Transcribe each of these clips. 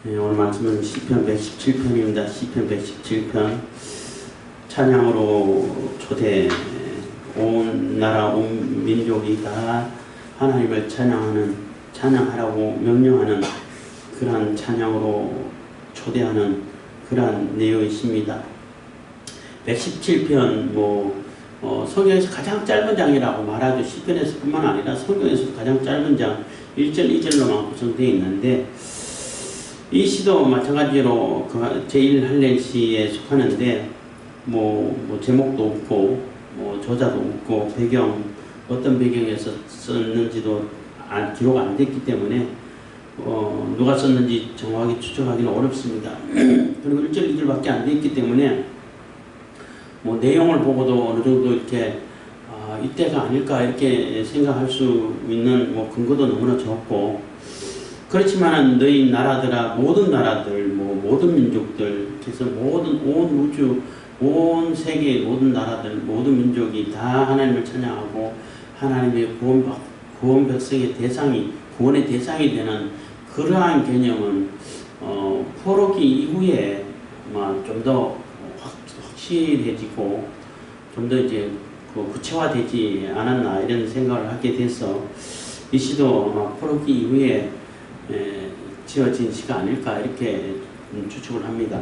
오늘 말씀은 시편 117편입니다. 시편 117편 찬양으로 초대 온 나라 온 민족이 다 하나님을 찬양하라고 명령하는 그러한 찬양으로 초대하는 그러한 내용이십니다. 117편 성경에서 가장 짧은 장이라고 말하죠. 시편에서뿐만 아니라 성경에서 가장 짧은 장 1절 2절로만 구성되어 있는데 이 시도 마찬가지로 제1할례시에 속하는데 제목도 없고 저자도 없고 어떤 배경에서 썼는지도 기록 안 됐기 때문에 누가 썼는지 정확하게 추적하기는 어렵습니다. 그리고 1절 2절밖에 안 됐기 때문에 내용을 보고도 어느 정도 이렇게 이때가 아닐까 이렇게 생각할 수 있는 근거도 너무나 적고, 그렇지만 너희 나라들아, 모든 나라들, 모든 민족들, 그래서 모든 온 우주, 온 세계의 모든 나라들, 모든 민족이 다 하나님을 찬양하고 하나님의 구원 백성의 구원의 대상이 되는 그러한 개념은 포로기 이후에 좀 더 확실해지고 좀 더 이제 구체화되지 않았나 이런 생각을 하게 돼서 이 시도 포로기 이후에 지어진 시가 아닐까 이렇게 추측을 합니다.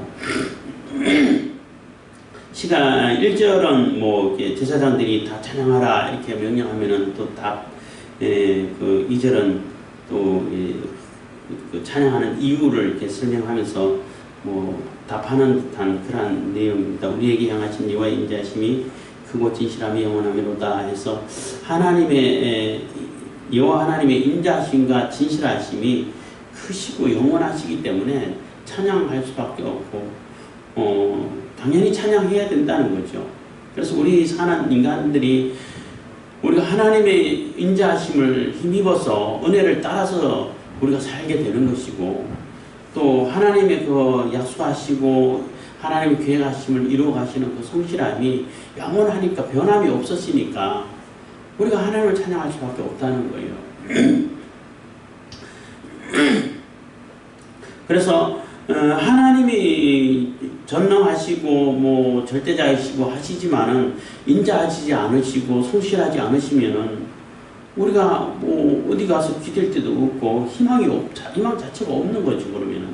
시가 1절은 제사장들이 다 찬양하라 이렇게 명령하면은 또 답, 2절은 또 그 찬양하는 이유를 이렇게 설명하면서 답하는 듯한 그런 내용입니다. 우리에게 향하신 여호와의 인자하심이 크고 진실함이 영원하미로다 해서 여호와 하나님의 인자하심과 진실하심이 크시고 영원하시기 때문에 찬양할 수밖에 없고 당연히 찬양해야 된다는 거죠. 그래서 우리 사는 인간들이 우리가 하나님의 인자하심을 힘입어서 은혜를 따라서 우리가 살게 되는 것이고, 또 하나님의 그 약속하시고 하나님의 계획하심을 이루어 가시는 그 성실함이 영원하니까 변함이 없었으니까 우리가 하나님을 찬양할 수밖에 없다는 거예요. 그래서 하나님이 전능하시고 절대자이시고 하시지만은 인자하시지 않으시고 성실하지 않으시면은 우리가 어디 가서 기댈 데도 없고 희망 자체가 없는 거죠. 그러면은.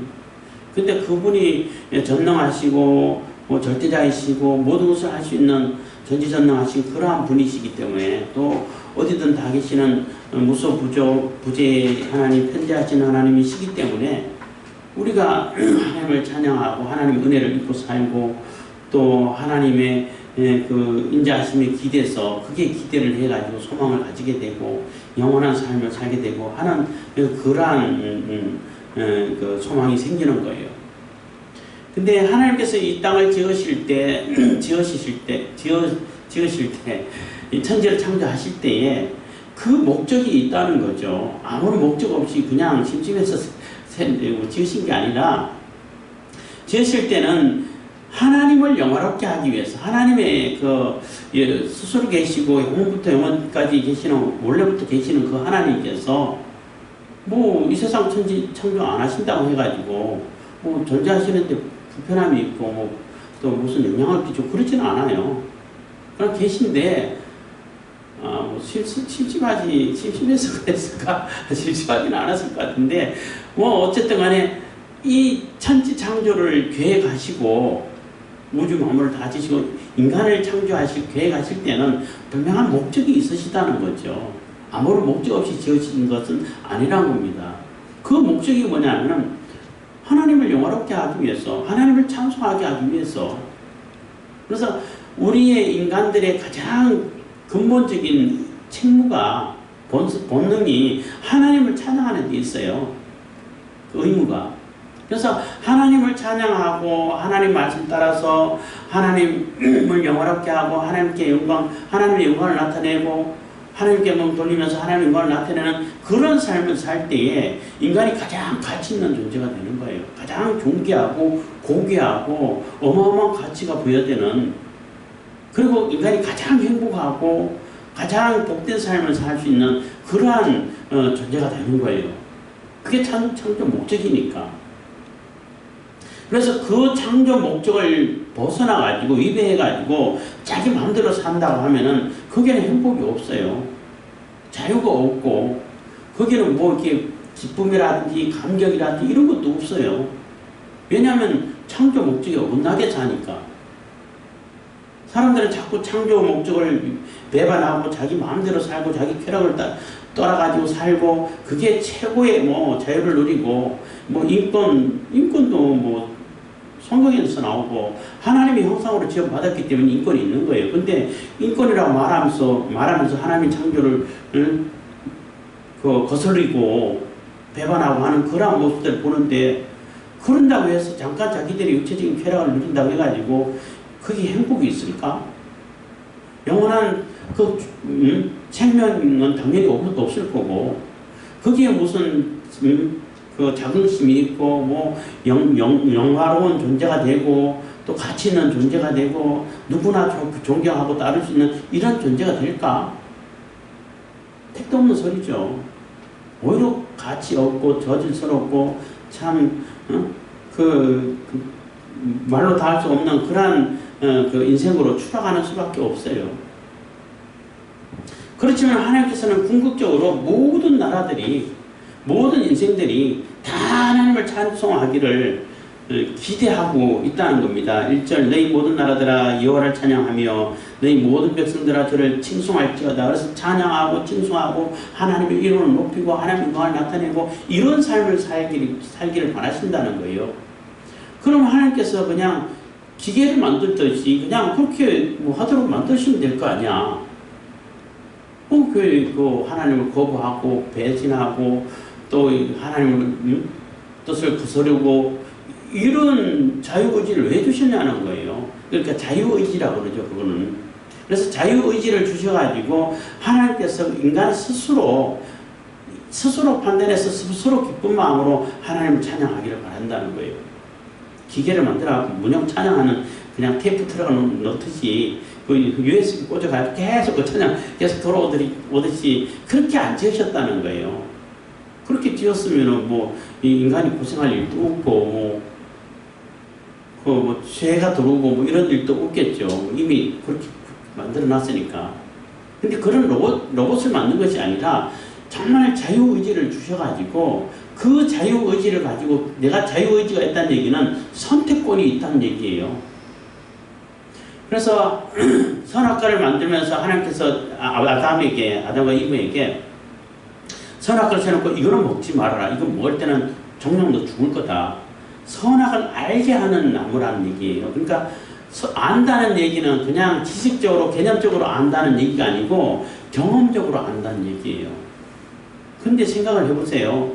근데 그분이 전능하시고 절대자이시고 모든 것을 할 수 있는 전지전능하신 그러한 분이시기 때문에, 또 어디든 다 계시는 무소부재 하나님, 편재하신 하나님이시기 때문에 우리가 하나님을 찬양하고 하나님의 은혜를 입고 살고 또 하나님의 그 인자하심에 기대서 그게 기대를 해가지고 소망을 가지게 되고 영원한 삶을 살게 되고 하는 그러한 그 소망이 생기는 거예요. 근데 하나님께서 이 땅을 지으실 때 이 천지를 창조하실 때에 그 목적이 있다는 거죠. 아무런 목적 없이 그냥 심심해서 지으신 게 아니라, 지으실 때는 하나님을 영화롭게 하기 위해서 하나님의 스스로 계시고 영원부터 영원까지 계시는, 원래부터 계시는 그 하나님께서 이 세상 천지 창조 안 하신다고 해가지고 존재하시는데 불편함이 있고 또 무슨 영향을 끼치고 그렇지는 않아요. 그냥 계신데 심심해서 그랬을까? 심심하지는 않았을 것 같은데 어쨌든 간에 이 천지 창조를 계획하시고 우주 만물을 다 지시고 인간을 계획하실 때는 분명한 목적이 있으시다는 거죠. 아무런 목적 없이 지어진 것은 아니라는 겁니다. 그 목적이 뭐냐면 하나님을 영화롭게 하기 위해서, 하나님을 찬송하게 하기 위해서. 그래서 우리의 인간들의 가장 근본적인 책무가, 본능이 하나님을 찬양하는 데 있어요. 그 의무가. 그래서 하나님을 찬양하고 하나님 말씀 따라서 하나님을 영화롭게 하고 하나님의 영광을 나타내고 하나님께 몸 돌리면서 하나님의 영광을 나타내는 그런 삶을 살 때에 인간이 가장 가치 있는 존재가 되는 거예요. 가장 존귀하고 고귀하고 어마어마한 가치가 부여되는, 그리고 인간이 가장 행복하고 가장 복된 삶을 살 수 있는 그러한 존재가 되는 거예요. 그게 창조 목적이니까. 그래서 그 창조 목적을 벗어나가지고 위배해가지고 자기 마음대로 산다고 하면은 거기에는 행복이 없어요. 자유가 없고 거기는 뭐 이렇게 기쁨이라든지 감격이라든지 이런 것도 없어요. 왜냐하면 창조 목적이 어긋나게 사니까. 사람들은 자꾸 창조 목적을 배반하고 자기 마음대로 살고 자기 쾌락을 따라가지고 살고 그게 최고의 뭐 자유를 누리고 뭐 인권도 뭐 성경에서 나오고 하나님의 형상으로 지어받았기 때문에 인권이 있는 거예요. 근데 인권이라고 말하면서 하나님의 창조를 거스르고 배반하고 하는 그런 모습들을 보는데 그런다고 해서 잠깐 자기들의 육체적인 쾌락을 누린다고 해가지고 그게 행복이 있을까? 영원한 생명은 당연히 없을 거고 거기에 무슨 그 자긍심이 있고 뭐 영화로운 존재가 되고 또 가치 있는 존재가 되고 누구나 존경하고 따를 수 있는 이런 존재가 될까? 택도 없는 소리죠. 오히려 가치 없고 저질스럽고 참 말로 다 할 수 없는 그러한 그 인생으로 추락하는 수밖에 없어요. 그렇지만 하나님께서는 궁극적으로 모든 나라들이 모든 인생들이 다 하나님을 찬송하기를 기대하고 있다는 겁니다. 1절 너희 모든 나라들아 여호와를 찬양하며 너희 모든 백성들아 저를 칭송할지어다. 그래서 찬양하고 칭송하고 하나님의 이름을 높이고 하나님의 영광을 나타내고 이런 삶을 살기를 바라신다는 거예요. 그럼 하나님께서 그냥 기계를 만들듯이 그냥 그렇게 뭐 하도록 만드시면 될 거 아니야. 그 하나님을 거부하고 배신하고 또 하나님의 뜻을 거스르고 이런 자유의지를 왜 주셨냐는 거예요. 그러니까 자유의지라고 그러죠. 그거는. 그래서 자유의지를 주셔가지고 하나님께서 인간 스스로 판단해서 스스로 기쁜 마음으로 하나님을 찬양하기를 바란다는 거예요. 기계를 만들어갖고 문형 찬양하는 그냥 테이프 틀어가 넣듯이 그 USB 꽂아가지고 계속 그 찬양 계속 돌아오듯이 그렇게 안 지으셨다는 거예요. 그렇게 지었으면은 뭐 인간이 고생할 일도 없고 뭐 죄가 들어오고 뭐 이런 일도 없겠죠. 이미 그렇게 만들어 놨으니까. 근데 그런 로봇을 만든 것이 아니라 정말 자유의지를 주셔가지고 그 자유의지를 가지고 내가 자유의지가 있다는 얘기는 선택권이 있다는 얘기예요. 그래서 선악과를 만들면서 하나님께서 아담과 이브에게 선악과를 세놓고 이거는 먹지 말아라. 이거 먹을 때는 정녕 너 죽을 거다. 선악을 알게 하는 나무라는 얘기예요. 그러니까 안다는 얘기는 그냥 지식적으로 개념적으로 안다는 얘기가 아니고 경험적으로 안다는 얘기예요. 근데 생각을 해보세요.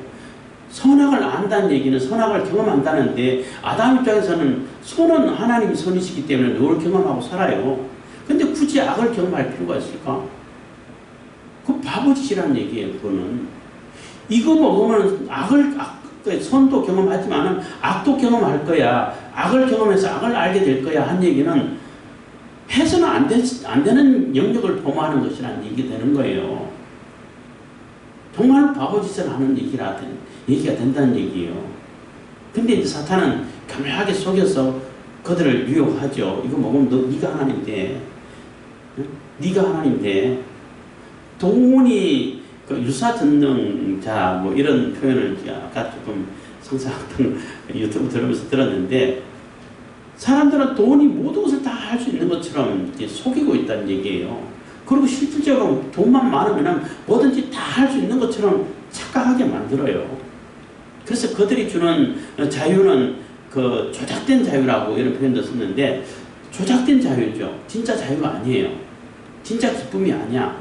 선악을 안다는 얘기는 선악을 경험한다는데 아담 입장에서는 선은 하나님이 선이시기 때문에 늘 경험하고 살아요. 근데 굳이 악을 경험할 필요가 있을까? 그 바보짓이라는 얘기예요. 그거는. 이거 먹으면 선도 경험하지만 악도 경험할 거야. 악을 경험해서 악을 알게 될 거야 한 얘기는 해서는 안 되는 영역을 포함하는 것이라는 얘기가 되는 거예요. 정말 바보짓을 하는 얘기가 된다는 얘기예요. 근데 이제 사탄은 교묘하게 속여서 그들을 유혹하죠. 이거 먹으면 네가 하나님 돼. 네가 하나님 돼. 돈이 유사전능자 뭐 이런 표현을 아까 조금 성사학당 유튜브 들으면서 들었는데 사람들은 돈이 모든 것을 다 할 수 있는 것처럼 이제 속이고 있다는 얘기예요. 그리고 실질적으로 돈만 많으면 뭐든지 다 할 수 있는 것처럼 착각하게 만들어요. 그래서 그들이 주는 자유는 그 조작된 자유라고 이런 표현도 썼는데 조작된 자유죠. 진짜 자유가 아니에요. 진짜 기쁨이 아니야.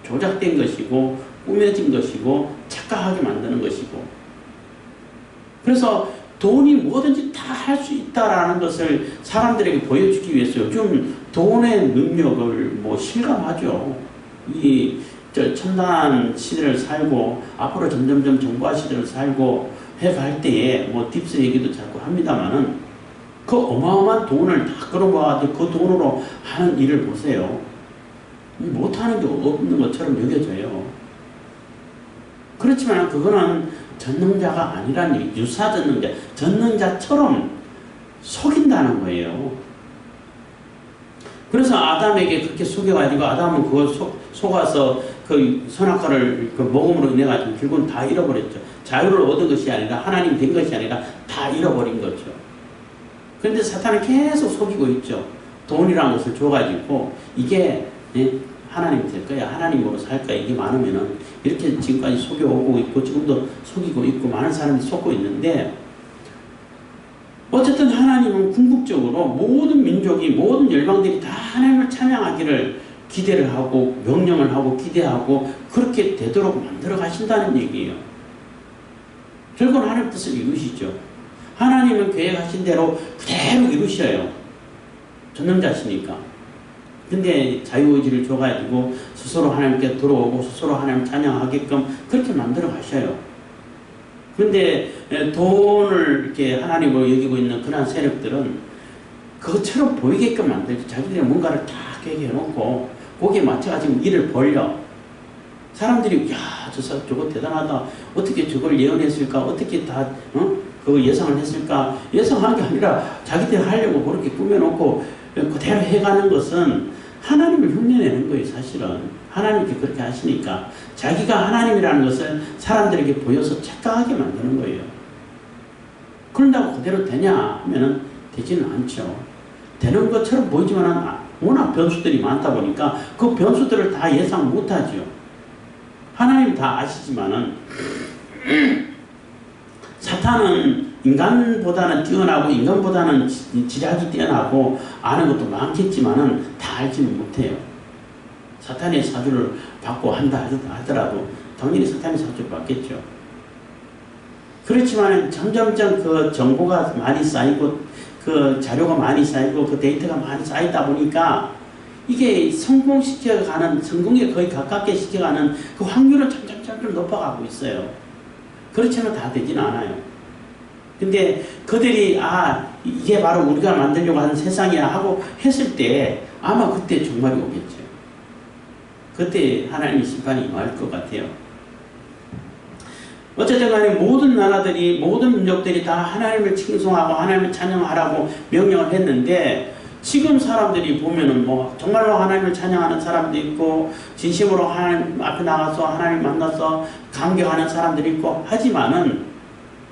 조작된 것이고 꾸며진 것이고 착각하게 만드는 것이고 그래서 돈이 뭐든지 다 할 수 있다라는 것을 사람들에게 보여주기 위해서 요즘 돈의 능력을 뭐 실감하죠. 첨단 시대를 살고 앞으로 점점점 정보화 시대를 살고 해갈 때에 뭐 딥스 얘기도 자꾸 합니다만은 그 어마어마한 돈을 다 끌어모아가지고 그 돈으로 하는 일을 보세요. 못하는 게 없는 것처럼 여겨져요. 그렇지만 그거는 전능자가 아니라는 얘기, 유사 전능자처럼 속인다는 거예요. 그래서 아담에게 그렇게 속여가지고 아담은 그걸 속아서 그 선악과를 그 먹음으로 인해 가지고 결국은 다 잃어버렸죠. 자유를 얻은 것이 아니라 하나님 된 것이 아니라 다 잃어버린 거죠. 그런데 사탄은 계속 속이고 있죠. 돈이라는 것을 줘가지고 이게 하나님 될 거야, 하나님으로 살 거야, 이게 많으면은 이렇게 지금까지 속여오고 있고 지금도 속이고 있고 많은 사람이 속고 있는데, 어쨌든 하나님은 궁극적으로 모든 민족이, 모든 열방들이 다 하나님을 찬양하기를 기대를 하고 명령을 하고 기대하고 그렇게 되도록 만들어 가신다는 얘기예요. 결국은 하나님 뜻을 이루시죠. 하나님은 계획하신 대로 그대로 이루셔요. 전능자시니까. 근데 자유의지를 줘가지고 스스로 하나님께 들어오고 스스로 하나님 찬양하게끔 그렇게 만들어 가셔요. 근데 돈을 이렇게 하나님으로 여기고 있는 그런 세력들은 그것처럼 보이게끔 만들지. 자기들이 뭔가를 다 계획해놓고 거기에 맞춰가지고 일을 벌려. 사람들이 야, 저 사람 저거 대단하다. 어떻게 저걸 예언했을까? 어떻게 다 그거 예상을 했을까? 예상한 게 아니라 자기들이 하려고 그렇게 꾸며놓고 그대로 해가는 것은 하나님을 흉내내는 거예요. 사실은 하나님께 그렇게 하시니까 자기가 하나님이라는 것을 사람들에게 보여서 착각하게 만드는 거예요. 그런다고 그대로 되냐 하면은 되지는 않죠. 되는 것처럼 보이지만 워낙 변수들이 많다 보니까 그 변수들을 다 예상 못하죠. 하나님 다 아시지만은 사탄은 인간보다는 뛰어나고 인간보다는 지략이 뛰어나고 아는 것도 많겠지만은 다 알지는 못해요. 사탄의 사주를 받고 한다 하더라도 당연히 사탄의 사주를 받겠죠. 그렇지만 점점점 그 정보가 많이 쌓이고 그 자료가 많이 쌓이고 그 데이터가 많이 쌓이다 보니까 이게 성공시켜가는, 성공에 거의 가깝게 시켜가는 그 확률은 점점 높아가고 있어요. 그렇지만 다 되진 않아요. 근데 그들이 이게 바로 우리가 만들려고 하는 세상이야 하고 했을 때 아마 그때 종말이 오겠죠. 그때 하나님의 심판이 임할 것 같아요. 어쨌든 간에 모든 나라들이, 모든 민족들이 다 하나님을 칭송하고 하나님을 찬양하라고 명령을 했는데, 지금 사람들이 보면은 정말로 하나님을 찬양하는 사람도 있고 진심으로 하나님 앞에 나가서 하나님 만나서 감격하는 사람들이 있고 하지만은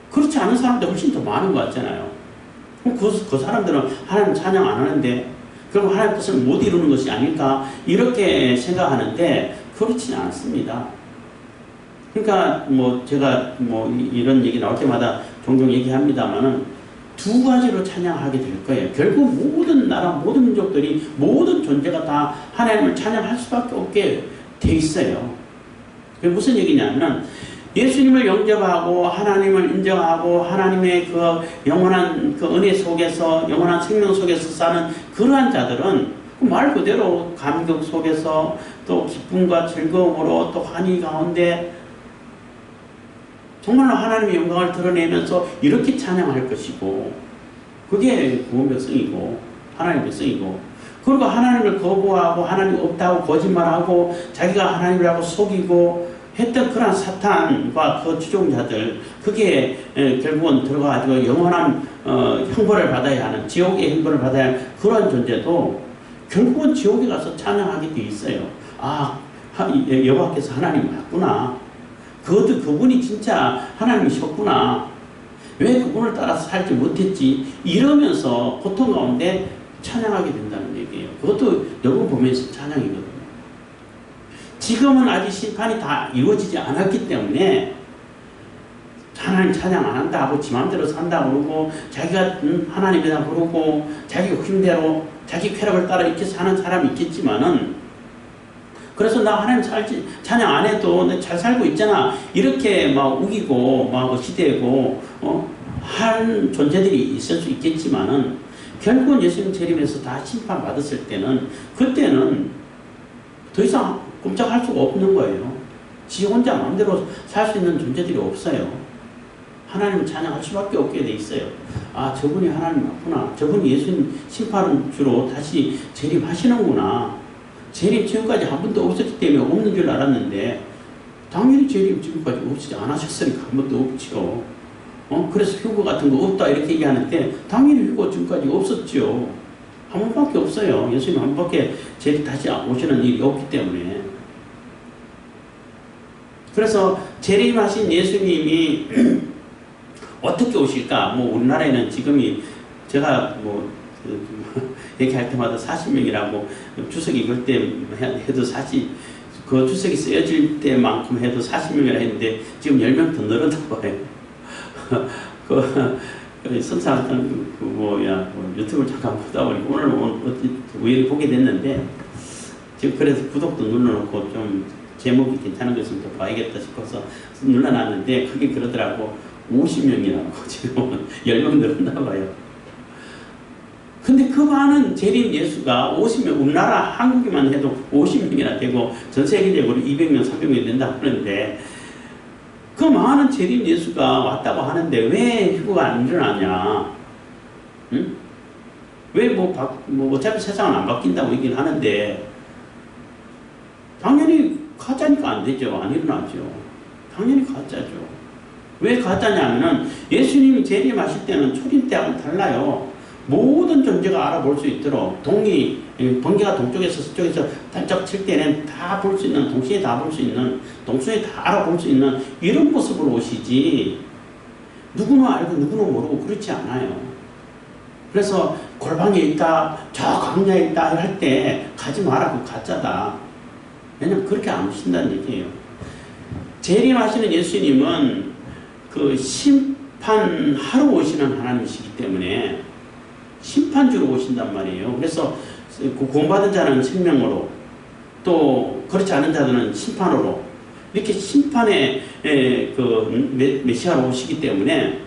그렇지 않은 사람들이 훨씬 더 많은 것 같잖아요. 그 사람들은 하나님 찬양 안 하는데 결국 하나님 뜻을 못 이루는 것이 아닐까 이렇게 생각하는데 그렇지는 않습니다. 그러니까 제가 이런 얘기 나올 때마다 종종 얘기합니다만은 두 가지로 찬양하게 될 거예요. 결국 모든 나라, 모든 민족들이, 모든 존재가 다 하나님을 찬양할 수밖에 없게 돼 있어요. 그게 무슨 얘기냐면 예수님을 영접하고 하나님을 인정하고 하나님의 그 영원한 그 은혜 속에서, 영원한 생명 속에서 사는 그러한 자들은 말 그대로 감격 속에서 또 기쁨과 즐거움으로 또 환희 가운데 정말로 하나님의 영광을 드러내면서 이렇게 찬양할 것이고, 그게 구원 백성이고 하나님 백성이고, 그리고 하나님을 거부하고 하나님 없다고 거짓말하고 자기가 하나님이라고 속이고 했던 그런 사탄과 그 추종자들, 그게 결국은 들어가가지고 영원한 형벌을 받아야 하는, 지옥의 형벌을 받아야 하는 그런 존재도 결국은 지옥에 가서 찬양하게 돼 있어요. 여호와께서 하나님 맞구나. 그분이 진짜 하나님이셨구나. 왜 그분을 따라서 살지 못했지? 이러면서 고통 가운데 찬양하게 된다는 얘기예요. 그것도 여러분 보면서 찬양이거든요. 지금은 아직 심판이 다 이루어지지 않았기 때문에 하나님 찬양 안 한다 하고 지 맘대로 산다 그러고 자기가 하나님이다 그러고 자기 힘대로 자기 쾌락을 따라 이렇게 사는 사람이 있겠지만은, 그래서 나 하나님 찬양 안 해도 내 잘 살고 있잖아 이렇게 우기고 시대고 한 존재들이 있을 수 있겠지만은, 결국은 예수님 재림에서 다 심판받았을 때는, 그때는 더 이상 꼼짝할 수가 없는 거예요. 지 혼자 마음대로 살 수 있는 존재들이 없어요. 하나님을 찬양할 수밖에 없게 돼 있어요. 저분이 하나님 맞구나. 저분이 예수님 심판주로 다시 재림하시는구나. 재림 지금까지 한 번도 없었기 때문에 없는 줄 알았는데 당연히 재림 지금까지 없지 않으셨으니까 한 번도 없죠. 그래서 휴거 같은 거 없다 이렇게 얘기하는데 당연히 휴거 지금까지 없었죠. 한 번밖에 없어요. 예수님 한 번밖에 다시 오시는 일이 없기 때문에. 그래서 재림하신 예수님이 어떻게 오실까? 뭐 우리나라에는 지금이 제가 얘기할 때마다 40명이라고 주석이 이걸 때 해도 그 주석이 쓰여질 때만큼 해도 40명이라 했는데 지금 10명 더 늘었나 봐요. 선사한 유튜브를 잠깐 보다 보니까 오늘 우연히 보게 됐는데 지금 그래서 구독도 눌러놓고 좀 제목이 괜찮은 것을 더 봐야겠다 싶어서 눌러놨는데 그게 그러더라고 50명이라고 지금 10명 늘었나 봐요. 근데 그 많은 재림 예수가 50명, 우리나라 한국에만 해도 50명이나 되고 전 세계적으로 200명, 300명이 된다고 하는데 그 많은 재림 예수가 왔다고 하는데 왜 휴거가 안 일어나냐? 응? 왜 어차피 세상은 안 바뀐다고 얘기를 하는데 당연히 가짜니까 안 되죠. 안 일어나죠. 당연히 가짜죠. 왜 가짜냐면은 예수님이 재림하실 때는 초림 때하고는 달라요. 모든 존재가 알아볼 수 있도록 번개가 동쪽에서 서쪽에서 단짝 칠 때는 다 볼 수 있는, 동시에 다 볼 수 있는, 동시에 다 알아볼 수 있는 이런 모습으로 오시지 누구는 알고 누구는 모르고 그렇지 않아요. 그래서 골방에 있다, 저 강야에 있다 할 때 가지 마라, 그 가짜다. 왜냐면 그렇게 안 오신다는 얘기예요. 재림하시는 예수님은 그 심판하러 오시는 하나님이시기 때문에 심판주로 오신단 말이에요. 그래서 구원받은 자는 생명으로 또 그렇지 않은 자들은 심판으로 이렇게 심판의 메시아로 오시기 때문에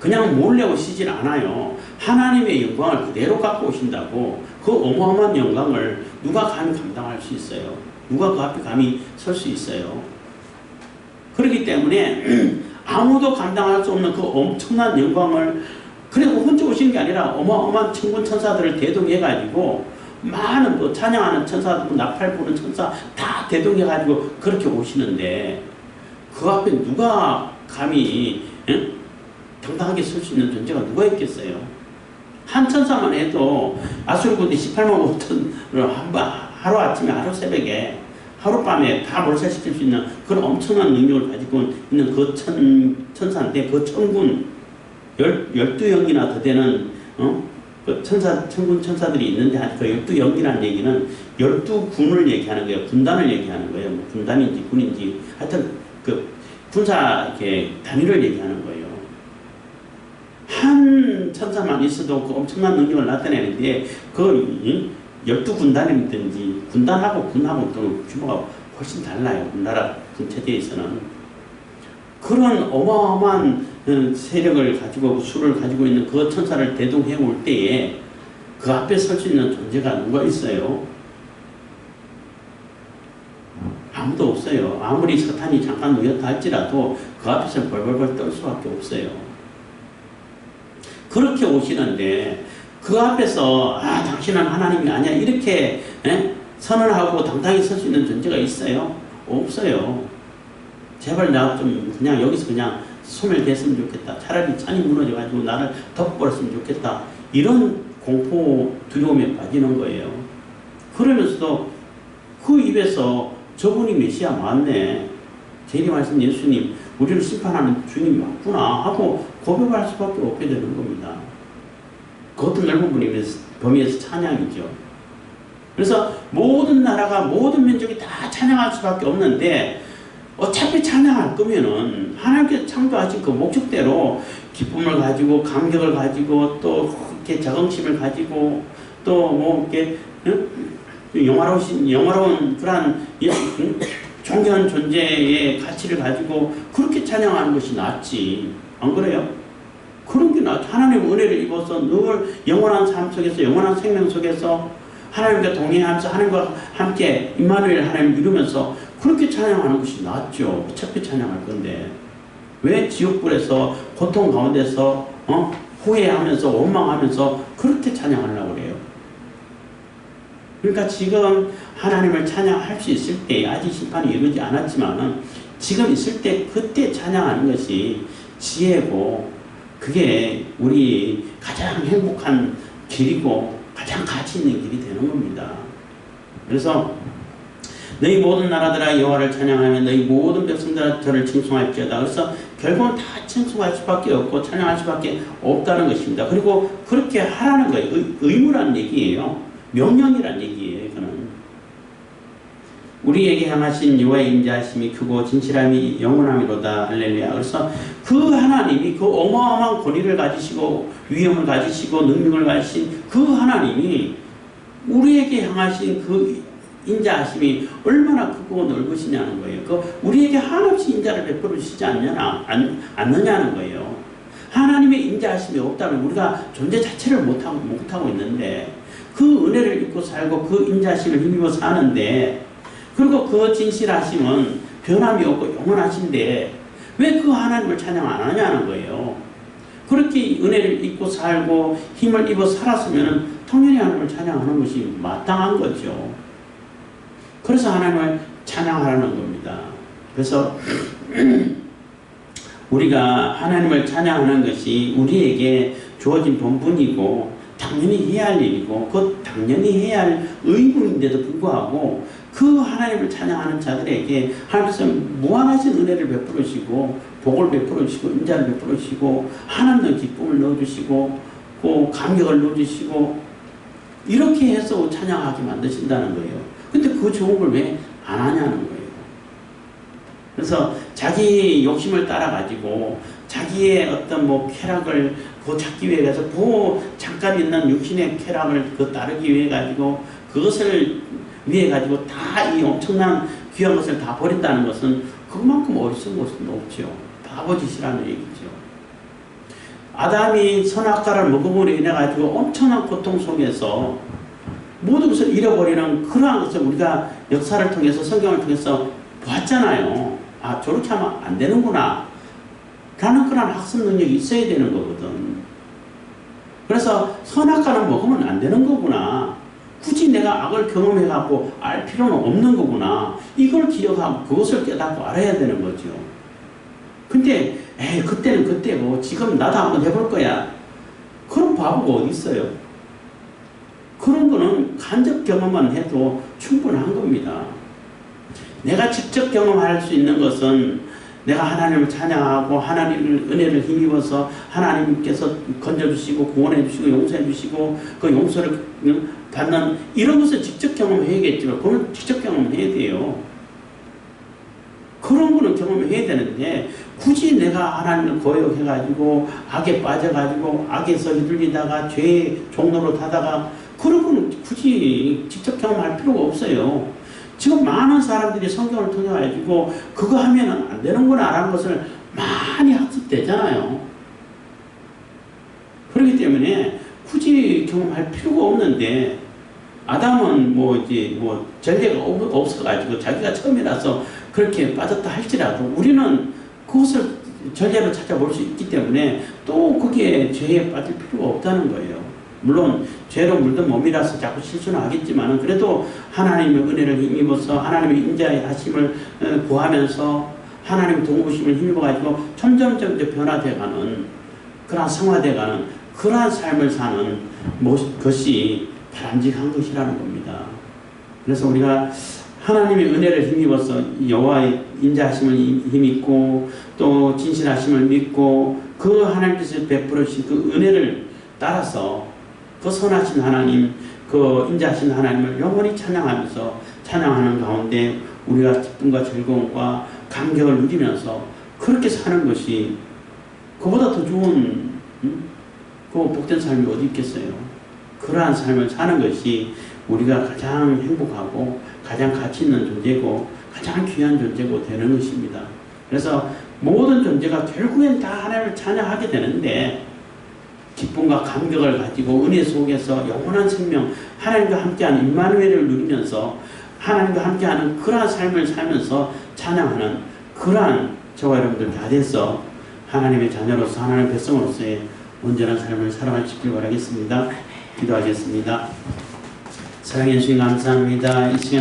그냥 몰래 오시질 않아요. 하나님의 영광을 그대로 갖고 오신다고. 그 어마어마한 영광을 누가 감히 감당할 수 있어요? 누가 그 앞에 감히 설 수 있어요? 그렇기 때문에 아무도 감당할 수 없는 그 엄청난 영광을 그리고 혼자 오시는 게 아니라 어마어마한 천군 천사들을 대동해가지고 많은 찬양하는 천사, 나팔 부는 천사 다 대동해가지고 그렇게 오시는데 그 앞에 누가 감히 당당하게 설 수 있는 존재가 누가 있겠어요? 한 천사만 해도 아수르 군대 18만 5천을 하루아침에 하루새벽에 하룻밤에 다 몰살시킬 수 있는 그런 엄청난 능력을 가지고 있는 그 천사인데 그 천군 12영이나 더 되는 그 천군 천사들이 있는데 그 12영이라는 얘기는 12군을 얘기하는 거예요. 군단을 얘기하는 거예요. 뭐 군단인지 군인지 하여튼 그 군사 이렇게 단위를 얘기하는 거예요. 한 천사만 있어도 그 엄청난 능력을 나타내는데 그 12군단이든지 군단하고 군하고 또 규모가 훨씬 달라요. 우리나라 군체제에서는. 그런 어마어마한 세력을 가지고 수를 가지고 있는 그 천사를 대동해 올 때에 그 앞에 설 수 있는 존재가 누가 있어요? 아무도 없어요. 아무리 사탄이 잠깐 누였다 할지라도 그 앞에서 벌벌벌 떨 수밖에 없어요. 그렇게 오시는데 그 앞에서 당신은 하나님이 아니야 이렇게 선언하고 당당히 설 수 있는 존재가 있어요? 없어요. 제발 나 좀 그냥 여기서 그냥 소멸됐으면 좋겠다. 차라리 산이 무너져가지고 나를 덮어버렸으면 좋겠다. 이런 공포 두려움에 빠지는 거예요. 그러면서도 그 입에서 저분이 메시아 맞네. 재림하신 예수님, 우리를 심판하는 주님이 왔구나 하고 고백할 수밖에 없게 되는 겁니다. 그것도 넓은 범위에서 찬양이죠. 그래서 모든 나라가 모든 민족이 다 찬양할 수밖에 없는데 어차피 찬양할 거면은 하나님께서 창조하신 그 목적대로 기쁨을 가지고 감격을 가지고 또 이렇게 자긍심을 가지고 또 뭐 이렇게 영화로운 그러한 존귀한 존재의 가치를 가지고 그렇게 찬양하는 것이 낫지. 안 그래요? 그런 게 낫지. 하나님의 은혜를 입어서 늘 영원한 삶 속에서 영원한 생명 속에서 하나님과 동행하면서 하나님과 함께 임마누엘 하나님을 이루면서 그렇게 찬양하는 것이 낫죠. 어차피 찬양할 건데 왜 지옥불에서 고통 가운데서 후회하면서 원망하면서 그렇게 찬양하려고 그래요. 그러니까 지금 하나님을 찬양할 수 있을 때 아직 심판이 이루어지지 않았지만은 지금 있을 때 그때 찬양하는 것이 지혜고 그게 우리 가장 행복한 길이고 가장 가치 있는 길이 되는 겁니다. 그래서 너희 모든 나라들아 여호와를 찬양하며 너희 모든 백성들아 저를 칭송할지어다. 그래서 결국은 다 칭송할 수밖에 없고 찬양할 수밖에 없다는 것입니다. 그리고 그렇게 하라는 거예요. 의무란 얘기예요. 명령이란 얘기예요. 이거는 우리에게 향하신 여호와의 인자하심이 크고 진실함이 영원함이로다. 할렐루야. 그래서 그 하나님이 그 어마어마한 권위를 가지시고 위엄을 가지시고 능력을 가지신 그 하나님이 우리에게 향하신 그 인자하심이 얼마나 크고 넓으시냐는 거예요. 그 우리에게 한없이 인자를 베풀어 주시지 않느냐는 거예요. 하나님의 인자하심이 없다면 우리가 존재 자체를 못하고 있는데 그 은혜를 입고 살고 그 인자하심을 힘입어 사는데 그리고 그 진실하심은 변함이 없고 영원하신데 왜 그 하나님을 찬양 안 하냐는 거예요. 그렇게 은혜를 입고 살고 힘을 입어 살았으면 당연히 하나님을 찬양하는 것이 마땅한 거죠. 그래서 하나님을 찬양하라는 겁니다. 그래서 우리가 하나님을 찬양하는 것이 우리에게 주어진 본분이고 당연히 해야 할 일이고 그 당연히 해야 할 의무인데도 불구하고 그 하나님을 찬양하는 자들에게 하나님께서 무한하신 은혜를 베풀어 주시고 복을 베풀어 주시고 인자를 베풀어 주시고 하나님의 기쁨을 넣어주시고 그 감격을 넣어주시고 이렇게 해서 찬양하게 만드신다는 거예요. 근데 그 좋은 걸 왜 안 하냐는 거예요. 그래서 자기 욕심을 따라가지고 자기의 어떤 뭐 쾌락을 찾기 위해서 잠깐 있는 육신의 쾌락을 따르기 위해 가지고 그것을 위해 가지고 다 이 엄청난 귀한 것을 다 버린다는 것은 그만큼 어리석은 것은 없죠. 바보짓이라는 얘기죠. 아담이 선악과를 먹음으로 인해 가지고 엄청난 고통 속에서 모든 것을 잃어버리는 그러한 것을 우리가 역사를 통해서 성경을 통해서 봤잖아요. 아, 저렇게 하면 안 되는구나 라는 그런 학습 능력이 있어야 되는 거거든. 그래서 선악과는 먹으면 안 되는 거구나. 굳이 내가 악을 경험해갖고 알 필요는 없는 거구나. 이걸 기억하고 그것을 깨닫고 알아야 되는 거죠. 근데 그때는 그때고 지금 나도 한번 해볼 거야. 그런 바보가 어디 있어요? 그런 거는 간접 경험만 해도 충분한 겁니다. 내가 직접 경험할 수 있는 것은 내가 하나님을 찬양하고 하나님의 은혜를 힘입어서 하나님께서 건져주시고 구원해주시고 용서해주시고 그 용서를 받는 이런 것을 직접 경험해야겠지만 그건 직접 경험해야 돼요. 그런 거는 경험해야 되는데 굳이 내가 하나님을 거역해가지고 악에 빠져가지고 악에서 휘둘리다가 죄의 종로로 타다가 그런 거는 굳이 직접 경험할 필요가 없어요. 지금 많은 사람들이 성경을 통해 가지고 그거 하면은 안 되는구나 라는 것을 많이 학습되잖아요. 그렇기 때문에 굳이 경험할 필요가 없는데 아담은 전례가 없어가지고 자기가 처음이라서 그렇게 빠졌다 할지라도 우리는 그것을 전례로 찾아볼 수 있기 때문에 또 그게 죄에 빠질 필요가 없다는 거예요. 물론 죄로 물든 몸이라서 자꾸 실수는 하겠지만 그래도 하나님의 은혜를 힘입어서 하나님의 인자의 하심을 구하면서 하나님의 도우심을 힘입어가지고 점점점 변화돼가는 그러한 성화돼가는 그러한 삶을 사는 것이 바람직한 것이라는 겁니다. 그래서 우리가 하나님의 은혜를 힘입어서 여호와의 인자하심을 힘입고 또 진실하심을 믿고 그 하나님께서 베풀어 주신 그 은혜를 따라서 그 선하신 하나님, 그 인자하신 하나님을 영원히 찬양하면서 찬양하는 가운데 우리가 기쁨과 즐거움과 감격을 누리면서 그렇게 사는 것이 그보다 더 좋은 그 복된 삶이 어디 있겠어요. 그러한 삶을 사는 것이 우리가 가장 행복하고 가장 가치 있는 존재고 가장 귀한 존재고 되는 것입니다. 그래서 모든 존재가 결국엔 다 하나님을 찬양하게 되는데 기쁨과 감격을 가지고 은혜 속에서 영원한 생명 하나님과 함께하는 임마누엘을 누리면서 하나님과 함께하는 그러한 삶을 살면서 찬양하는 그러한 저와 여러분들 다 돼서 하나님의 자녀로서 하나님의 백성으로서의 온전한 삶을 살아가시길 바라겠습니다. 기도하겠습니다. 사랑해 주신 감사합니다. 이 시간에